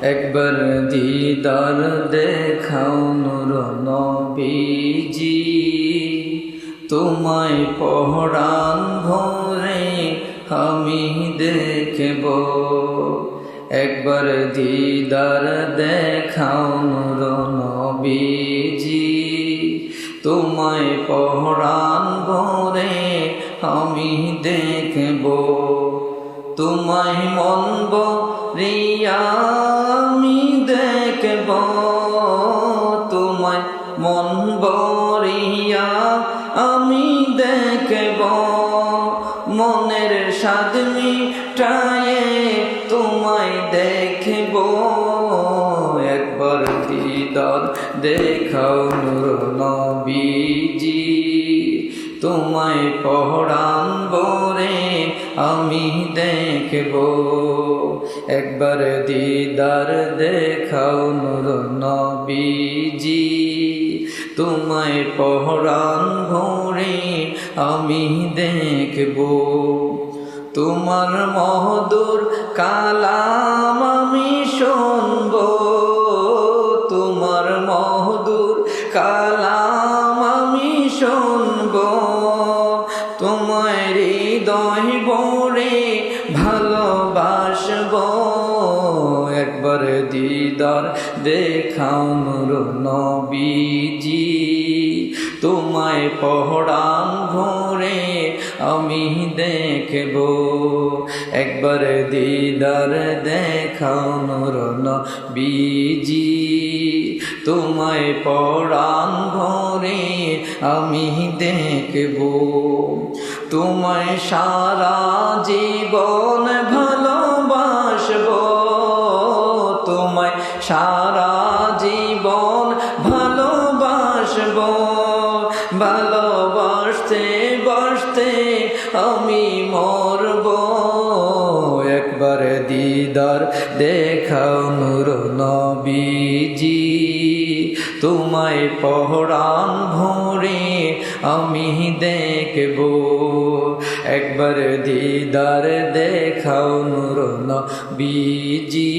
একবার দিদার দেখাও নূর নবীজি, তোমায় পহরান ভরে আমি দেখব। একবার দিদার দেখাও নূর নবীজি, তোমায় পহরান ভরে আমি দেখব। তোমায় মন ভরিয়া আমি দেখব, তোমায় মন ভরিয়া আমি দেখব। মনের স্বাদ মিটায়ে তোমায় দেখব। একবার দিদার দেখাও নূর নবীজি, তোমায় পহরান ভরে আমি দেখব। একবার দিদার দেখাও নূর নবীজি, তোমায় পহরান ভরে আমি দেখব। তোমার মধুর কালাম আমি শুনব, তোমার মধুর কালাম আমি শুনব। তোমার হৃদয় ভরে ভালোবাসব। একবার দিদার দেখাও নূর নবীজি, তোমায় পহরান ভরে আমি দেখব। একবার দিদার দেখাও নূর নবীজি, তোমায় পহরান ভরে আমি দেখব। তোমায় সারা জীবন ভালোবাসব, তোমায় সারা জীবন ভালোবাসব। ভালোবাসতে বাসতে আমি মরব। একবার দিদার দেখাও নূর নবীজি, তোমায় পহরান ভরে আমি দেখব। একবার দিদার দেখাও নূর নবীজি,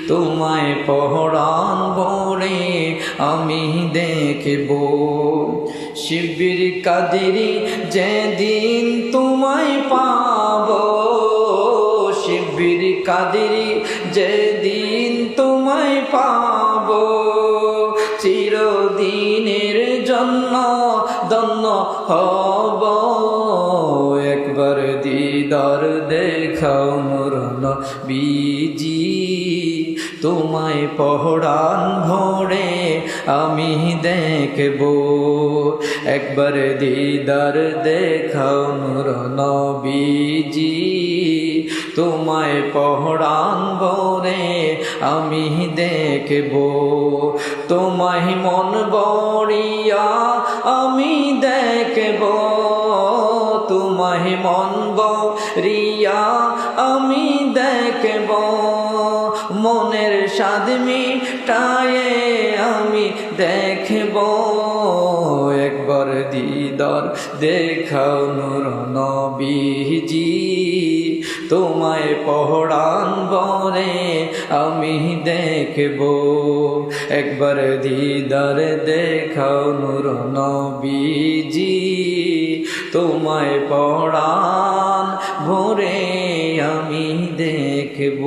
তোমায় পহরান ভরে আমি দেখব। শিবির কাদেরি যেদিন তোমায় পাব, শিবির কাদেরি যেদিন তোমায় পাব। চিরদিনের জন্য ধন্য হব। একবার দিদার দেখাও নূর নবীজি, তোমায় পহরান ভরে আমি দেখব। একবার দিদার দেখাও নূর নবীজি, তোমায় পহরান ভরে আমি দেখব। তোমায় মন ভরিয়া আমি দেখব, তোমায় মন ভরিয়া আমি দেখব। মনের স্বাদ মিটায়ে আমি দেখব। একবার দিদার দেখাও নূর নবীজি, তোমায় পহরান ভরে আমি দেখব। একবার দিদার দেখাও নূর নবীজি, তোমায় পহরান ভরে আমি দেখব।